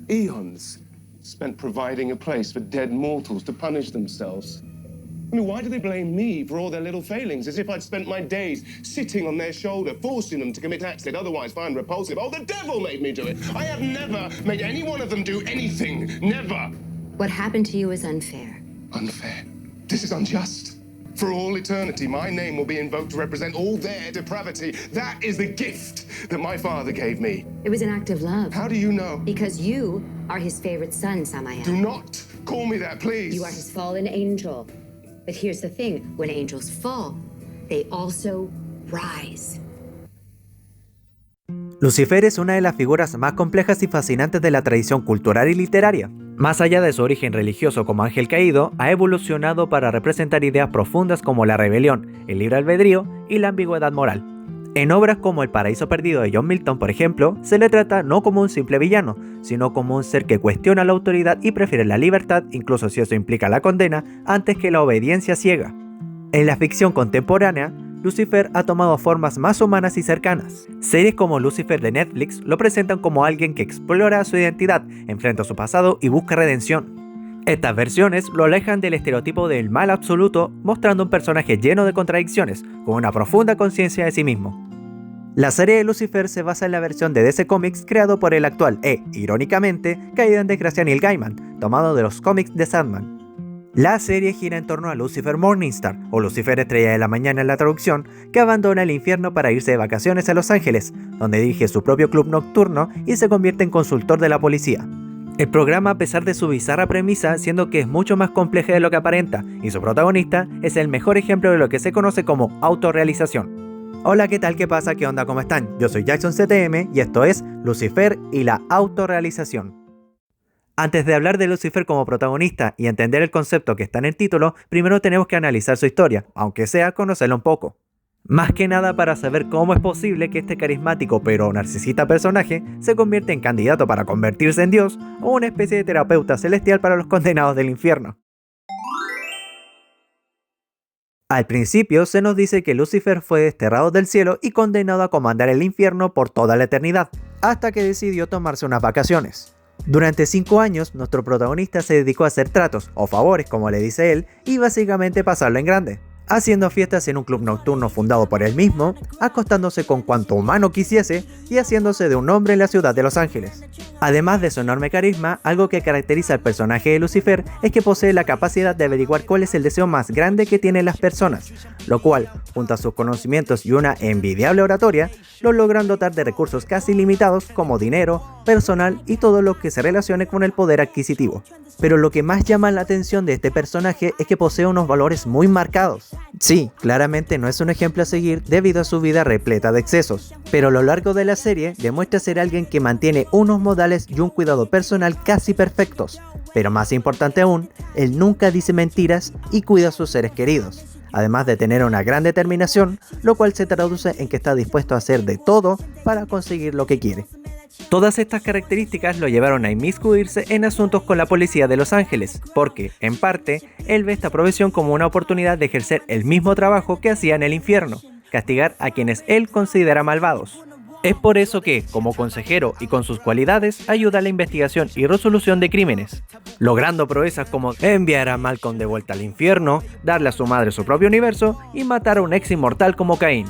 eons spent providing a place for dead mortals to punish themselves. I mean, why do they blame me for all their little failings, as if I'd spent my days sitting on their shoulder, forcing them to commit acts they'd otherwise find repulsive? Oh, the devil made me do it. I have never made any one of them do anything. Never. What happened to you is unfair. Unfair. This is unjust. For all eternity, my name will be invoked to represent all their depravity. That is the gift that my father gave me. It was an act of love. How do you know? Because you are his favorite son, Samael. Do not call me that, please. You are his fallen angel. But here's the thing, when angels fall, they also rise. Lucifer es una de las figuras más complejas y fascinantes de la tradición cultural y literaria. Más allá de su origen religioso como ángel caído, ha evolucionado para representar ideas profundas como la rebelión, el libre albedrío y la ambigüedad moral. En obras como El paraíso perdido de John Milton, por ejemplo, se le trata no como un simple villano, sino como un ser que cuestiona la autoridad y prefiere la libertad, incluso si eso implica la condena, antes que la obediencia ciega. En la ficción contemporánea, Lucifer ha tomado formas más humanas y cercanas. Series como Lucifer de Netflix lo presentan como alguien que explora su identidad, enfrenta su pasado y busca redención. Estas versiones lo alejan del estereotipo del mal absoluto, mostrando un personaje lleno de contradicciones, con una profunda conciencia de sí mismo. La serie de Lucifer se basa en la versión de DC Comics creado por el actual irónicamente, caído en desgracia Neil Gaiman, tomado de los cómics de Sandman. La serie gira en torno a Lucifer Morningstar, o Lucifer Estrella de la Mañana en la traducción, que abandona el infierno para irse de vacaciones a Los Ángeles, donde dirige su propio club nocturno y se convierte en consultor de la policía. El programa, a pesar de su bizarra premisa, siendo que es mucho más compleja de lo que aparenta, y su protagonista es el mejor ejemplo de lo que se conoce como autorrealización. Hola, ¿qué tal? ¿Qué pasa? ¿Qué onda? ¿Cómo están? Yo soy Jackson CTM y esto es Lucifer y la autorrealización. Antes de hablar de Lucifer como protagonista y entender el concepto que está en el título, primero tenemos que analizar su historia, aunque sea conocerla un poco. Más que nada para saber cómo es posible que este carismático pero narcisista personaje se convierta en candidato para convertirse en Dios o una especie de terapeuta celestial para los condenados del infierno. Al principio se nos dice que Lucifer fue desterrado del cielo y condenado a comandar el infierno por toda la eternidad, hasta que decidió tomarse unas vacaciones. Durante 5 años, nuestro protagonista se dedicó a hacer tratos, o favores como le dice él, y básicamente pasarlo en grande, haciendo fiestas en un club nocturno fundado por él mismo, acostándose con cuanto humano quisiese y haciéndose de un hombre en la ciudad de Los Ángeles. Además de su enorme carisma, algo que caracteriza al personaje de Lucifer es que posee la capacidad de averiguar cuál es el deseo más grande que tienen las personas, lo cual, junto a sus conocimientos y una envidiable oratoria, lo logran dotar de recursos casi ilimitados como dinero, personal y todo lo que se relacione con el poder adquisitivo. Pero lo que más llama la atención de este personaje es que posee unos valores muy marcados. Sí, claramente no es un ejemplo a seguir debido a su vida repleta de excesos, pero a lo largo de la serie demuestra ser alguien que mantiene unos modales y un cuidado personal casi perfectos. Pero más importante aún, él nunca dice mentiras y cuida a sus seres queridos, además de tener una gran determinación, lo cual se traduce en que está dispuesto a hacer de todo para conseguir lo que quiere. Todas estas características lo llevaron a inmiscuirse en asuntos con la policía de Los Ángeles, porque, en parte, él ve esta profesión como una oportunidad de ejercer el mismo trabajo que hacía en el infierno, castigar a quienes él considera malvados. Es por eso que, como consejero y con sus cualidades, ayuda a la investigación y resolución de crímenes, logrando proezas como enviar a Malcolm de vuelta al infierno, darle a su madre su propio universo y matar a un ex inmortal como Caín.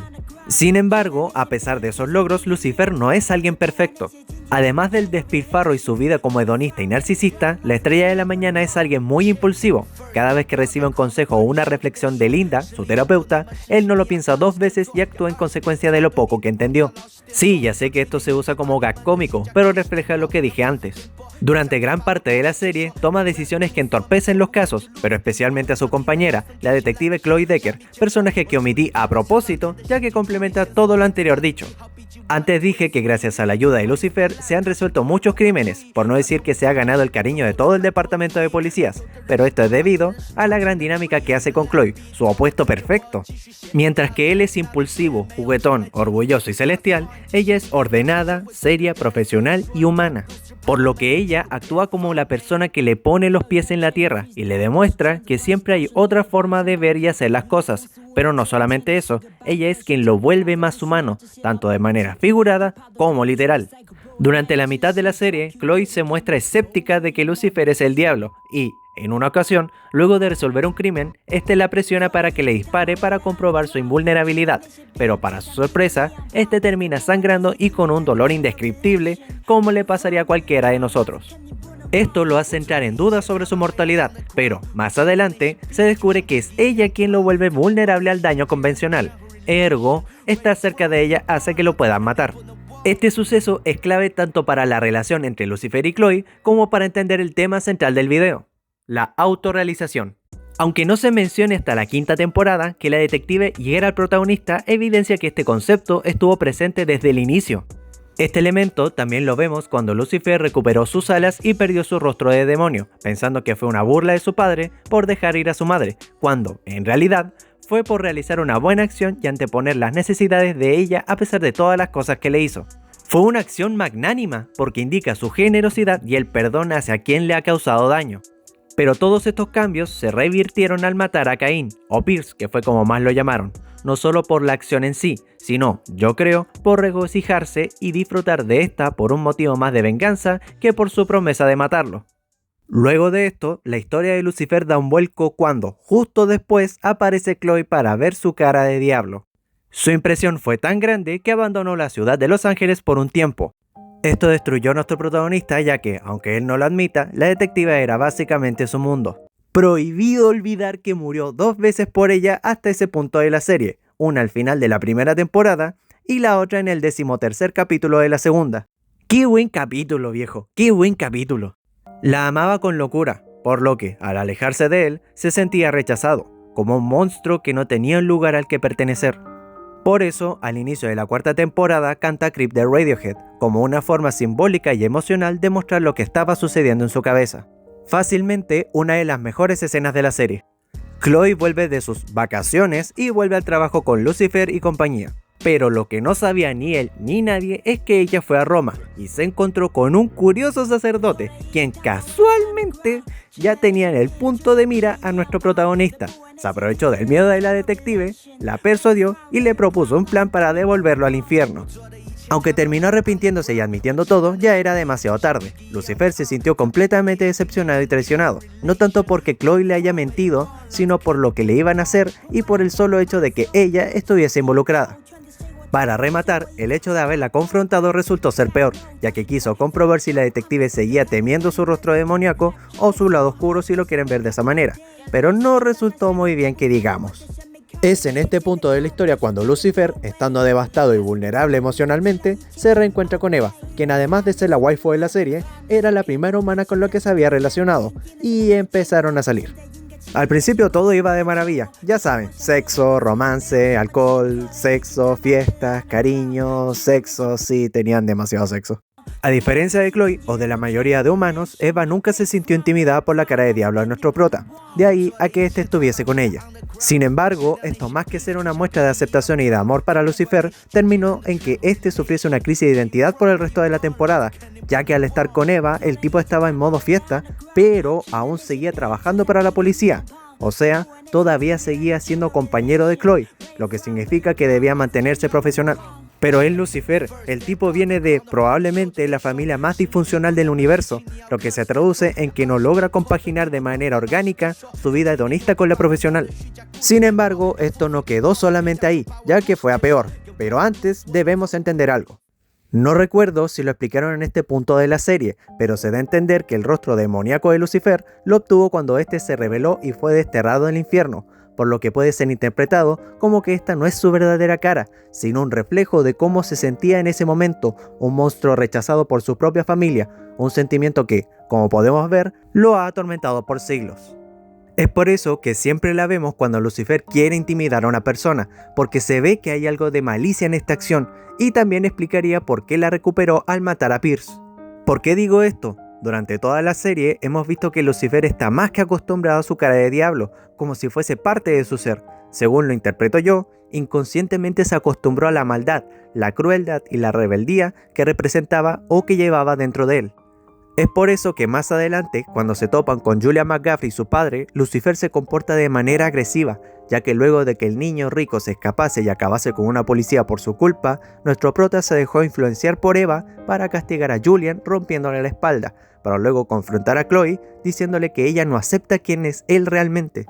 Sin embargo, a pesar de esos logros, Lucifer no es alguien perfecto. Además del despilfarro y su vida como hedonista y narcisista, la Estrella de la Mañana es alguien muy impulsivo. Cada vez que recibe un consejo o una reflexión de Linda, su terapeuta, él no lo piensa 2 veces y actúa en consecuencia de lo poco que entendió. Sí, ya sé que esto se usa como gag cómico, pero refleja lo que dije antes. Durante gran parte de la serie, toma decisiones que entorpecen los casos, pero especialmente a su compañera, la detective Chloe Decker, personaje que omití a propósito, ya que complementa todo lo anterior dicho. Antes dije que gracias a la ayuda de Lucifer se han resuelto muchos crímenes, por no decir que se ha ganado el cariño de todo el departamento de policías, pero esto es debido a la gran dinámica que hace con Chloe, su opuesto perfecto. Mientras que él es impulsivo, juguetón, orgulloso y celestial, ella es ordenada, seria, profesional y humana. Por lo que ella actúa como la persona que le pone los pies en la tierra y le demuestra que siempre hay otra forma de ver y hacer las cosas. Pero no solamente eso, ella es quien lo vuelve más humano, tanto de manera figurada como literal. Durante la mitad de la serie, Chloe se muestra escéptica de que Lucifer es el diablo y, en una ocasión, luego de resolver un crimen, este la presiona para que le dispare para comprobar su invulnerabilidad, pero para su sorpresa, este termina sangrando y con un dolor indescriptible, como le pasaría a cualquiera de nosotros. Esto lo hace entrar en duda sobre su mortalidad, pero más adelante se descubre que es ella quien lo vuelve vulnerable al daño convencional, ergo, estar cerca de ella hace que lo puedan matar. Este suceso es clave tanto para la relación entre Lucifer y Chloe como para entender el tema central del video, la autorrealización. Aunque no se mencione hasta la quinta temporada que la detective hiera al protagonista, evidencia que este concepto estuvo presente desde el inicio. Este elemento también lo vemos cuando Lucifer recuperó sus alas y perdió su rostro de demonio, pensando que fue una burla de su padre por dejar ir a su madre, cuando, en realidad, fue por realizar una buena acción y anteponer las necesidades de ella a pesar de todas las cosas que le hizo. Fue una acción magnánima porque indica su generosidad y el perdón hacia quien le ha causado daño. Pero todos estos cambios se revirtieron al matar a Caín, o Pierce, que fue como más lo llamaron, no solo por la acción en sí, sino, yo creo, por regocijarse y disfrutar de esta por un motivo más de venganza que por su promesa de matarlo. Luego de esto, la historia de Lucifer da un vuelco cuando, justo después, aparece Chloe para ver su cara de diablo. Su impresión fue tan grande que abandonó la ciudad de Los Ángeles por un tiempo. Esto destruyó a nuestro protagonista ya que, aunque él no lo admita, la detective era básicamente su mundo. Prohibido olvidar que murió 2 veces por ella hasta ese punto de la serie, una al final de la primera temporada y la otra en el 13º capítulo de la segunda. ¡Qué buen capítulo, viejo! ¡Qué buen capítulo! La amaba con locura, por lo que, al alejarse de él, se sentía rechazado, como un monstruo que no tenía un lugar al que pertenecer. Por eso, al inicio de la 4ª temporada canta Creep de Radiohead, como una forma simbólica y emocional de mostrar lo que estaba sucediendo en su cabeza. Fácilmente una de las mejores escenas de la serie. Chloe vuelve de sus vacaciones y vuelve al trabajo con Lucifer y compañía. Pero lo que no sabía ni él ni nadie es que ella fue a Roma y se encontró con un curioso sacerdote, quien casualmente ya tenía en el punto de mira a nuestro protagonista. Se aprovechó del miedo de la detective, la persuadió y le propuso un plan para devolverlo al infierno. Aunque terminó arrepintiéndose y admitiendo todo, ya era demasiado tarde. Lucifer se sintió completamente decepcionado y traicionado, no tanto porque Chloe le haya mentido, sino por lo que le iban a hacer y por el solo hecho de que ella estuviese involucrada. Para rematar, el hecho de haberla confrontado resultó ser peor, ya que quiso comprobar si la detective seguía temiendo su rostro demoníaco o su lado oscuro si lo quieren ver de esa manera, pero no resultó muy bien que digamos. Es en este punto de la historia cuando Lucifer, estando devastado y vulnerable emocionalmente, se reencuentra con Eva, quien además de ser la waifu de la serie, era la primera humana con la que se había relacionado, y empezaron a salir. Al principio todo iba de maravilla, ya saben, sexo, romance, alcohol, sexo, fiestas, cariño, sexo, sí, tenían demasiado sexo. A diferencia de Chloe, o de la mayoría de humanos, Eva nunca se sintió intimidada por la cara de diablo de nuestro prota, de ahí a que éste estuviese con ella. Sin embargo, esto más que ser una muestra de aceptación y de amor para Lucifer, terminó en que éste sufriese una crisis de identidad por el resto de la temporada, ya que al estar con Eva, el tipo estaba en modo fiesta, pero aún seguía trabajando para la policía. O sea, todavía seguía siendo compañero de Chloe, lo que significa que debía mantenerse profesional. Pero es Lucifer, el tipo viene de probablemente la familia más disfuncional del universo, lo que se traduce en que no logra compaginar de manera orgánica su vida hedonista con la profesional. Sin embargo, esto no quedó solamente ahí, ya que fue a peor, pero antes debemos entender algo. No recuerdo si lo explicaron en este punto de la serie, pero se da a entender que el rostro demoníaco de Lucifer lo obtuvo cuando este se rebeló y fue desterrado del infierno, por lo que puede ser interpretado como que esta no es su verdadera cara, sino un reflejo de cómo se sentía en ese momento, un monstruo rechazado por su propia familia, un sentimiento que, como podemos ver, lo ha atormentado por siglos. Es por eso que siempre la vemos cuando Lucifer quiere intimidar a una persona, porque se ve que hay algo de malicia en esta acción, y también explicaría por qué la recuperó al matar a Pierce. ¿Por qué digo esto? Durante toda la serie hemos visto que Lucifer está más que acostumbrado a su cara de diablo, como si fuese parte de su ser. Según lo interpreto yo, inconscientemente se acostumbró a la maldad, la crueldad y la rebeldía que representaba o que llevaba dentro de él. Es por eso que más adelante, cuando se topan con Julia McGaffrey y su padre, Lucifer se comporta de manera agresiva, ya que luego de que el niño rico se escapase y acabase con una policía por su culpa, nuestro prota se dejó influenciar por Eva para castigar a Julian rompiéndole la espalda, para luego confrontar a Chloe diciéndole que ella no acepta quién es él realmente.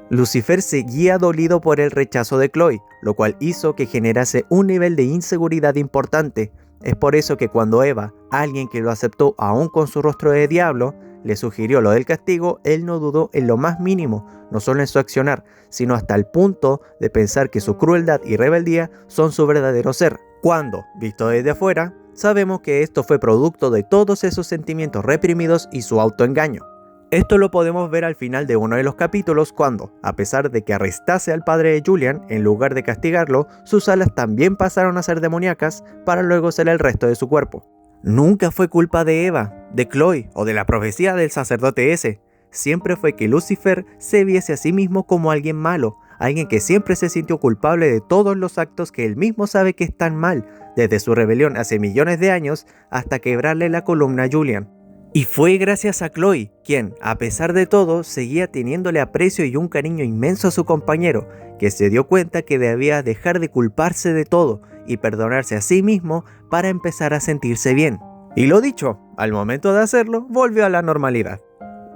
Lucifer seguía dolido por el rechazo de Chloe, lo cual hizo que generase un nivel de inseguridad importante. Es por eso que cuando Eva, alguien que lo aceptó aún con su rostro de diablo, le sugirió lo del castigo, él no dudó en lo más mínimo, no solo en su accionar, sino hasta el punto de pensar que su crueldad y rebeldía son su verdadero ser. Cuando, visto desde afuera, sabemos que esto fue producto de todos esos sentimientos reprimidos y su autoengaño. Esto lo podemos ver al final de uno de los capítulos cuando, a pesar de que arrestase al padre de Julian, en lugar de castigarlo, sus alas también pasaron a ser demoníacas para luego ser el resto de su cuerpo. Nunca fue culpa de Eva, de Chloe o de la profecía del sacerdote ese. Siempre fue que Lucifer se viese a sí mismo como alguien malo, alguien que siempre se sintió culpable de todos los actos que él mismo sabe que están mal, desde su rebelión hace millones de años hasta quebrarle la columna a Julian. Y fue gracias a Chloe, quien, a pesar de todo, seguía teniéndole aprecio y un cariño inmenso a su compañero, que se dio cuenta que debía dejar de culparse de todo y perdonarse a sí mismo para empezar a sentirse bien. Y lo dicho, al momento de hacerlo, volvió a la normalidad.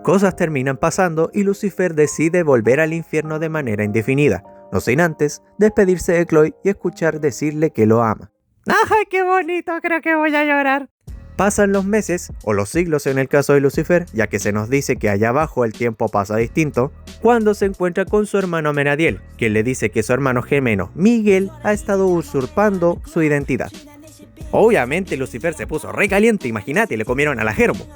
Cosas terminan pasando y Lucifer decide volver al infierno de manera indefinida, no sin antes despedirse de Chloe y escuchar decirle que lo ama. ¡Ay, qué bonito! Creo que voy a llorar. Pasan los meses, o los siglos en el caso de Lucifer, ya que se nos dice que allá abajo el tiempo pasa distinto, cuando se encuentra con su hermano Menadiel, quien le dice que su hermano gemelo, Miguel, ha estado usurpando su identidad. Obviamente Lucifer se puso re caliente, imagínate, le comieron a la Germo.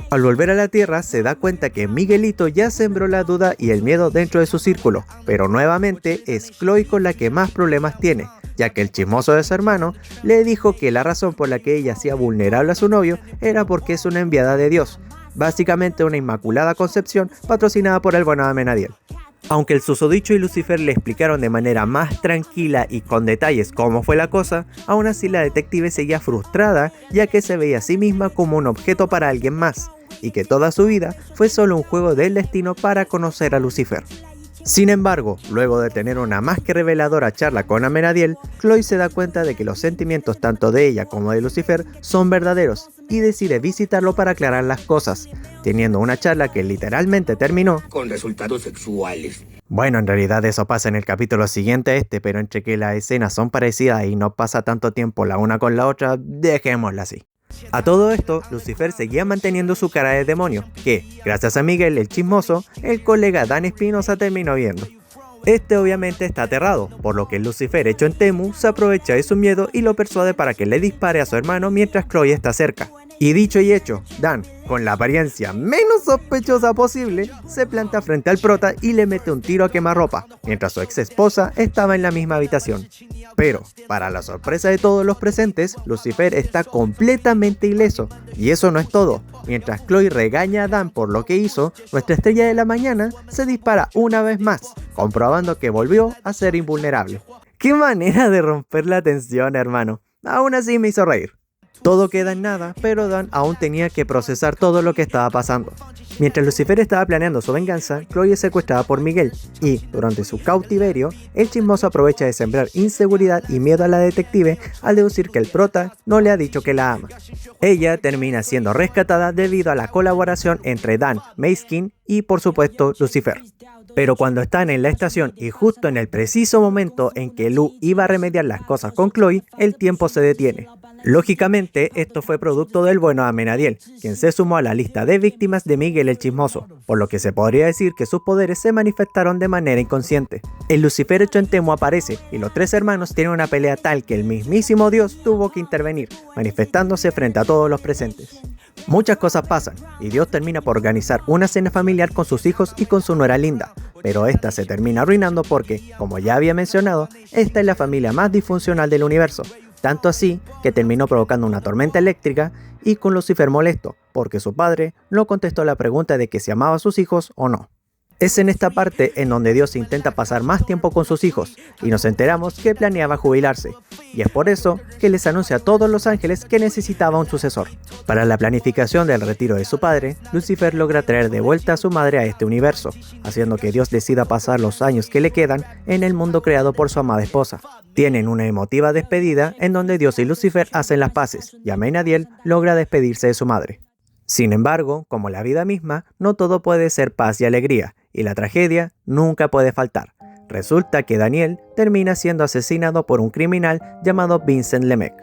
Al volver a la Tierra se da cuenta que Miguelito ya sembró la duda y el miedo dentro de su círculo, pero nuevamente es Chloe con la que más problemas tiene, ya que el chismoso de su hermano le dijo que la razón por la que ella hacía vulnerable a su novio era porque es una enviada de Dios, básicamente una inmaculada concepción patrocinada por el buen Amenadiel. Aunque el susodicho y Lucifer le explicaron de manera más tranquila y con detalles cómo fue la cosa, aún así la detective seguía frustrada ya que se veía a sí misma como un objeto para alguien más, y que toda su vida fue solo un juego del destino para conocer a Lucifer. Sin embargo, luego de tener una más que reveladora charla con Amenadiel, Chloe se da cuenta de que los sentimientos tanto de ella como de Lucifer son verdaderos y decide visitarlo para aclarar las cosas, teniendo una charla que literalmente terminó con resultados sexuales. Bueno, en realidad eso pasa en el capítulo siguiente a este, pero entre que las escenas son parecidas y no pasa tanto tiempo la una con la otra, dejémosla así. A todo esto, Lucifer seguía manteniendo su cara de demonio, que, gracias a Miguel el chismoso, el colega Dan Espinosa terminó viendo. Este obviamente está aterrado, por lo que Lucifer hecho en Temu se aprovecha de su miedo y lo persuade para que le dispare a su hermano mientras Chloe está cerca. Y dicho y hecho, Dan, con la apariencia menos sospechosa posible, se planta frente al prota y le mete un tiro a quemarropa, mientras su ex esposa estaba en la misma habitación. Pero, para la sorpresa de todos los presentes, Lucifer está completamente ileso, y eso no es todo. Mientras Chloe regaña a Dan por lo que hizo, nuestra estrella de la mañana se dispara una vez más, comprobando que volvió a ser invulnerable. ¡Qué manera de romper la tensión, hermano! Aún así me hizo reír. Todo queda en nada, pero Dan aún tenía que procesar todo lo que estaba pasando. Mientras Lucifer estaba planeando su venganza, Chloe es secuestrada por Miguel y, durante su cautiverio, el chismoso aprovecha de sembrar inseguridad y miedo a la detective al deducir que el prota no le ha dicho que la ama. Ella termina siendo rescatada debido a la colaboración entre Dan, Mayskin y, por supuesto, Lucifer. Pero cuando están en la estación y justo en el preciso momento en que Lu iba a remediar las cosas con Chloe, el tiempo se detiene. Lógicamente, esto fue producto del bueno Amenadiel, quien se sumó a la lista de víctimas de Miguel el Chismoso, por lo que se podría decir que sus poderes se manifestaron de manera inconsciente. El Lucifer hecho en Temu aparece, y los tres hermanos tienen una pelea tal que el mismísimo Dios tuvo que intervenir, manifestándose frente a todos los presentes. Muchas cosas pasan, y Dios termina por organizar una cena familiar con sus hijos y con su nuera Linda, pero esta se termina arruinando porque, como ya había mencionado, esta es la familia más disfuncional del universo. Tanto así que terminó provocando una tormenta eléctrica y con Lucifer molesto, porque su padre no contestó la pregunta de que si amaba a sus hijos o no. Es en esta parte en donde Dios intenta pasar más tiempo con sus hijos y nos enteramos que planeaba jubilarse, y es por eso que les anuncia a todos los ángeles que necesitaba un sucesor. Para la planificación del retiro de su padre, Lucifer logra traer de vuelta a su madre a este universo, haciendo que Dios decida pasar los años que le quedan en el mundo creado por su amada esposa. Tienen una emotiva despedida en donde Dios y Lucifer hacen las paces, y Amenadiel logra despedirse de su madre. Sin embargo, como la vida misma, no todo puede ser paz y alegría, y la tragedia nunca puede faltar. Resulta que Daniel termina siendo asesinado por un criminal llamado Vincent Lemec.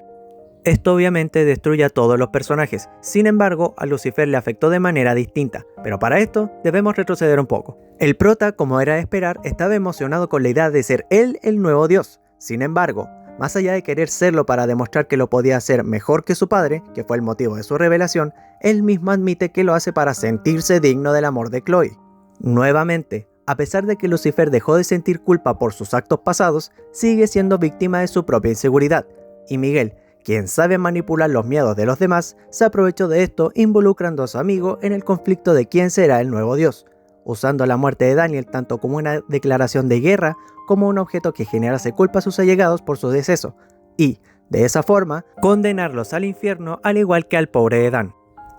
Esto obviamente destruye a todos los personajes, sin embargo a Lucifer le afectó de manera distinta, pero para esto debemos retroceder un poco. El prota, como era de esperar, estaba emocionado con la idea de ser él el nuevo dios. Sin embargo, más allá de querer serlo para demostrar que lo podía hacer mejor que su padre, que fue el motivo de su revelación, él mismo admite que lo hace para sentirse digno del amor de Chloe. Nuevamente, a pesar de que Lucifer dejó de sentir culpa por sus actos pasados, sigue siendo víctima de su propia inseguridad, y Miguel, quien sabe manipular los miedos de los demás, se aprovechó de esto involucrando a su amigo en el conflicto de quién será el nuevo dios, usando la muerte de Daniel tanto como una declaración de guerra como un objeto que generase culpa a sus allegados por su deceso, y, de esa forma, condenarlos al infierno al igual que al pobre Dan.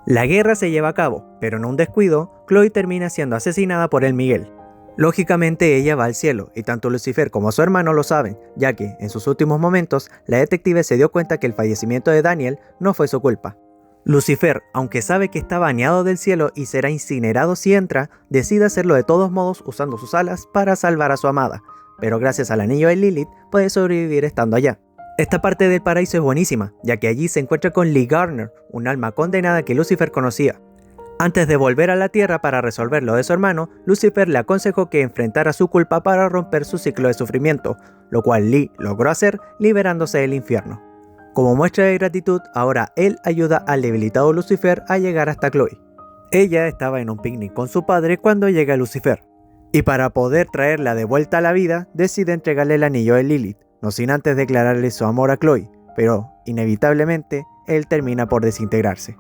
La guerra se lleva a cabo, pero en un descuido, Chloe termina siendo asesinada por el Miguel. Lógicamente ella va al cielo, y tanto Lucifer como su hermano lo saben, ya que, en sus últimos momentos, la detective se dio cuenta que el fallecimiento de Daniel no fue su culpa. Lucifer, aunque sabe que está baneado del cielo y será incinerado si entra, decide hacerlo de todos modos usando sus alas para salvar a su amada, pero gracias al anillo de Lilith puede sobrevivir estando allá. Esta parte del paraíso es buenísima, ya que allí se encuentra con Lee Garner, un alma condenada que Lucifer conocía. Antes de volver a la tierra para resolver lo de su hermano, Lucifer le aconsejó que enfrentara su culpa para romper su ciclo de sufrimiento, lo cual Lee logró hacer liberándose del infierno. Como muestra de gratitud, ahora él ayuda al debilitado Lucifer a llegar hasta Chloe. Ella estaba en un picnic con su padre cuando llega Lucifer, y para poder traerla de vuelta a la vida, decide entregarle el anillo de Lilith, no sin antes declararle su amor a Chloe, pero, inevitablemente, él termina por desintegrarse.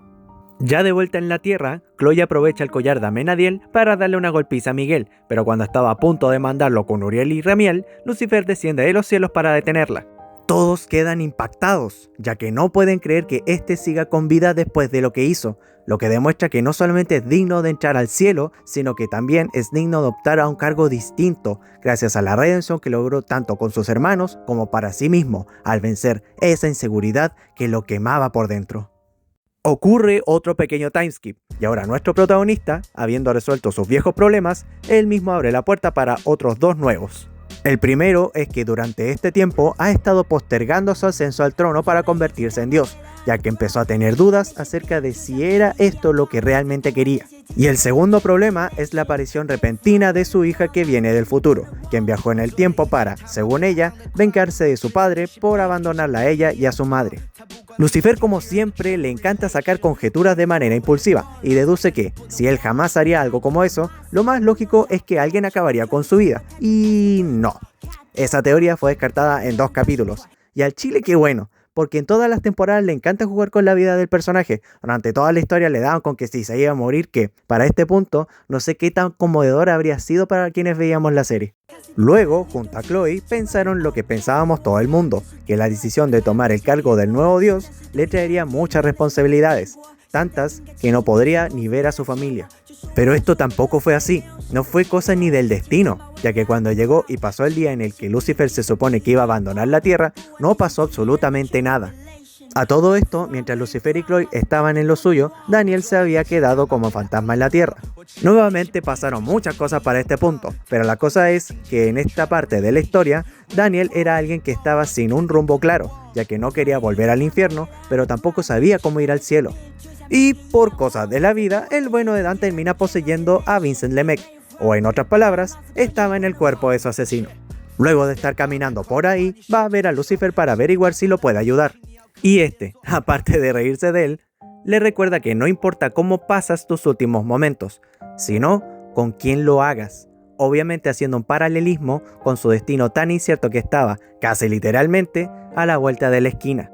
Ya de vuelta en la tierra, Chloe aprovecha el collar de Amenadiel para darle una golpiza a Miguel, pero cuando estaba a punto de mandarlo con Uriel y Ramiel, Lucifer desciende de los cielos para detenerla. Todos quedan impactados, ya que no pueden creer que este siga con vida después de lo que hizo, lo que demuestra que no solamente es digno de entrar al cielo, sino que también es digno de optar a un cargo distinto, gracias a la redención que logró tanto con sus hermanos como para sí mismo, al vencer esa inseguridad que lo quemaba por dentro. Ocurre otro pequeño timeskip, y ahora nuestro protagonista, habiendo resuelto sus viejos problemas, él mismo abre la puerta para otros dos nuevos. El primero es que durante este tiempo ha estado postergando su ascenso al trono para convertirse en Dios, ya que empezó a tener dudas acerca de si era esto lo que realmente quería. Y el segundo problema es la aparición repentina de su hija que viene del futuro, quien viajó en el tiempo para, según ella, vengarse de su padre por abandonarla a ella y a su madre. Lucifer, como siempre, le encanta sacar conjeturas de manera impulsiva y deduce que, si él jamás haría algo como eso, lo más lógico es que alguien acabaría con su vida. Y no. Esa teoría fue descartada en 2 capítulos. Y al chile qué bueno, porque en todas las temporadas le encanta jugar con la vida del personaje. Durante toda la historia le daban con que si se iba a morir, que para este punto no sé qué tan conmovedor habría sido para quienes veíamos la serie. Luego, junto a Chloe, pensaron lo que pensábamos todo el mundo, que la decisión de tomar el cargo del nuevo dios le traería muchas responsabilidades, tantas que no podría ni ver a su familia. Pero esto tampoco fue así, no fue cosa ni del destino, ya que cuando llegó y pasó el día en el que Lucifer se supone que iba a abandonar la tierra, no pasó absolutamente nada. A todo esto, mientras Lucifer y Chloe estaban en lo suyo, Daniel se había quedado como fantasma en la tierra. Nuevamente pasaron muchas cosas para este punto, pero la cosa es que en esta parte de la historia, Daniel era alguien que estaba sin un rumbo claro, ya que no quería volver al infierno, pero tampoco sabía cómo ir al cielo. Y por cosas de la vida, el bueno de Dan termina poseyendo a Vincent Lemec, o en otras palabras, estaba en el cuerpo de su asesino. Luego de estar caminando por ahí, va a ver a Lucifer para averiguar si lo puede ayudar. Y este, aparte de reírse de él, le recuerda que no importa cómo pasas tus últimos momentos, sino con quién lo hagas, obviamente haciendo un paralelismo con su destino tan incierto que estaba, casi literalmente, a la vuelta de la esquina.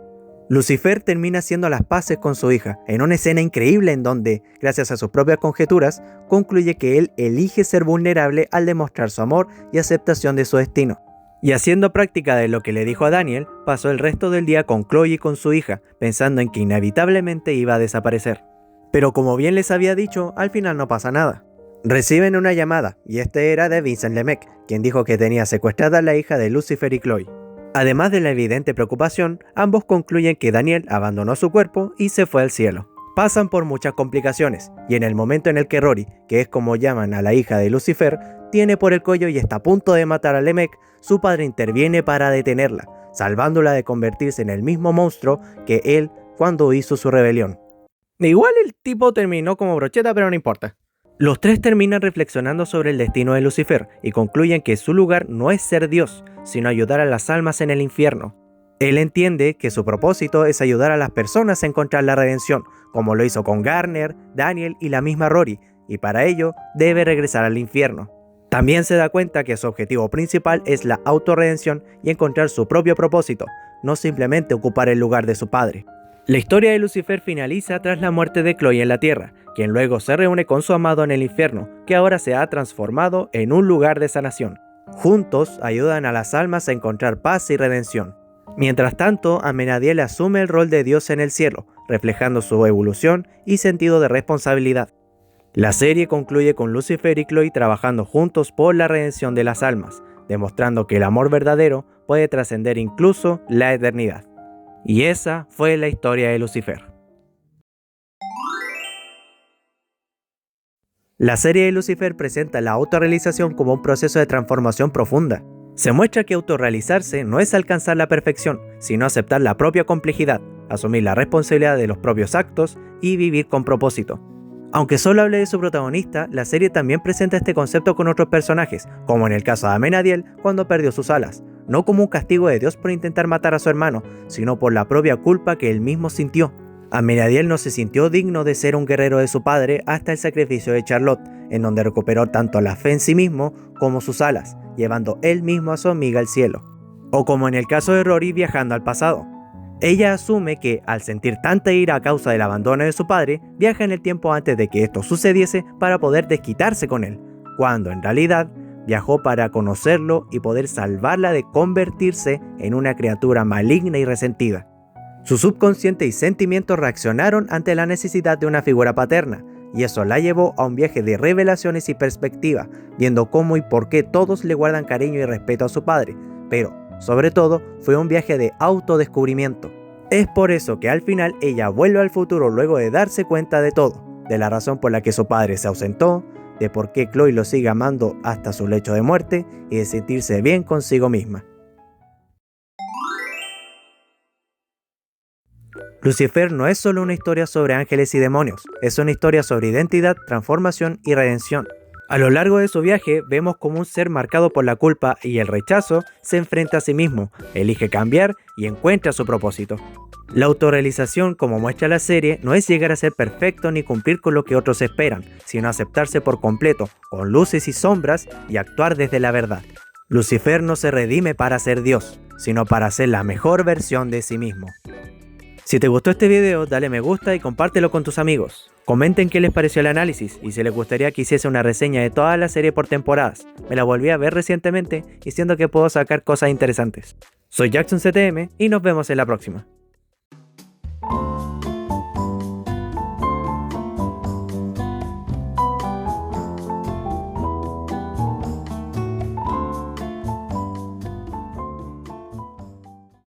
Lucifer termina haciendo las paces con su hija, en una escena increíble en donde, gracias a sus propias conjeturas, concluye que él elige ser vulnerable al demostrar su amor y aceptación de su destino. Y haciendo práctica de lo que le dijo a Daniel, pasó el resto del día con Chloe y con su hija, pensando en que inevitablemente iba a desaparecer. Pero como bien les había dicho, al final no pasa nada. Reciben una llamada, y este era de Vincent Lemec, quien dijo que tenía secuestrada a la hija de Lucifer y Chloe. Además de la evidente preocupación, ambos concluyen que Daniel abandonó su cuerpo y se fue al cielo. Pasan por muchas complicaciones, y en el momento en el que Rory, que es como llaman a la hija de Lucifer, tiene por el cuello y está a punto de matar a Lemec, su padre interviene para detenerla, salvándola de convertirse en el mismo monstruo que él cuando hizo su rebelión. Igual el tipo terminó como brocheta, pero no importa. Los tres terminan reflexionando sobre el destino de Lucifer y concluyen que su lugar no es ser Dios, sino ayudar a las almas en el infierno. Él entiende que su propósito es ayudar a las personas a encontrar la redención, como lo hizo con Garner, Daniel y la misma Rory, y para ello debe regresar al infierno. También se da cuenta que su objetivo principal es la autorredención y encontrar su propio propósito, no simplemente ocupar el lugar de su padre. La historia de Lucifer finaliza tras la muerte de Chloe en la tierra, quien luego se reúne con su amado en el infierno, que ahora se ha transformado en un lugar de sanación. Juntos ayudan a las almas a encontrar paz y redención. Mientras tanto, Amenadiel asume el rol de Dios en el cielo, reflejando su evolución y sentido de responsabilidad. La serie concluye con Lucifer y Chloe trabajando juntos por la redención de las almas, demostrando que el amor verdadero puede trascender incluso la eternidad. Y esa fue la historia de Lucifer. La serie de Lucifer presenta la autorrealización como un proceso de transformación profunda. Se muestra que autorrealizarse no es alcanzar la perfección, sino aceptar la propia complejidad, asumir la responsabilidad de los propios actos y vivir con propósito. Aunque solo hable de su protagonista, la serie también presenta este concepto con otros personajes, como en el caso de Amenadiel cuando perdió sus alas, no como un castigo de Dios por intentar matar a su hermano, sino por la propia culpa que él mismo sintió. Amenadiel no se sintió digno de ser un guerrero de su padre hasta el sacrificio de Charlotte, en donde recuperó tanto la fe en sí mismo como sus alas, llevando él mismo a su amiga al cielo. O como en el caso de Rory viajando al pasado. Ella asume que, al sentir tanta ira a causa del abandono de su padre, viaja en el tiempo antes de que esto sucediese para poder desquitarse con él, cuando en realidad viajó para conocerlo y poder salvarla de convertirse en una criatura maligna y resentida. Su subconsciente y sentimientos reaccionaron ante la necesidad de una figura paterna, y eso la llevó a un viaje de revelaciones y perspectiva, viendo cómo y por qué todos le guardan cariño y respeto a su padre, pero sobre todo, fue un viaje de autodescubrimiento. Es por eso que al final ella vuelve al futuro luego de darse cuenta de todo, de la razón por la que su padre se ausentó, de por qué Chloe lo sigue amando hasta su lecho de muerte y de sentirse bien consigo misma. Lucifer no es solo una historia sobre ángeles y demonios, es una historia sobre identidad, transformación y redención. A lo largo de su viaje vemos como un ser marcado por la culpa y el rechazo se enfrenta a sí mismo, elige cambiar y encuentra su propósito. La autorrealización, como muestra la serie, no es llegar a ser perfecto ni cumplir con lo que otros esperan, sino aceptarse por completo, con luces y sombras y actuar desde la verdad. Lucifer no se redime para ser Dios, sino para ser la mejor versión de sí mismo. Si te gustó este video, dale me gusta y compártelo con tus amigos. Comenten qué les pareció el análisis y si les gustaría que hiciese una reseña de toda la serie por temporadas. Me la volví a ver recientemente y siento que puedo sacar cosas interesantes. Soy Jackson CTM y nos vemos en la próxima.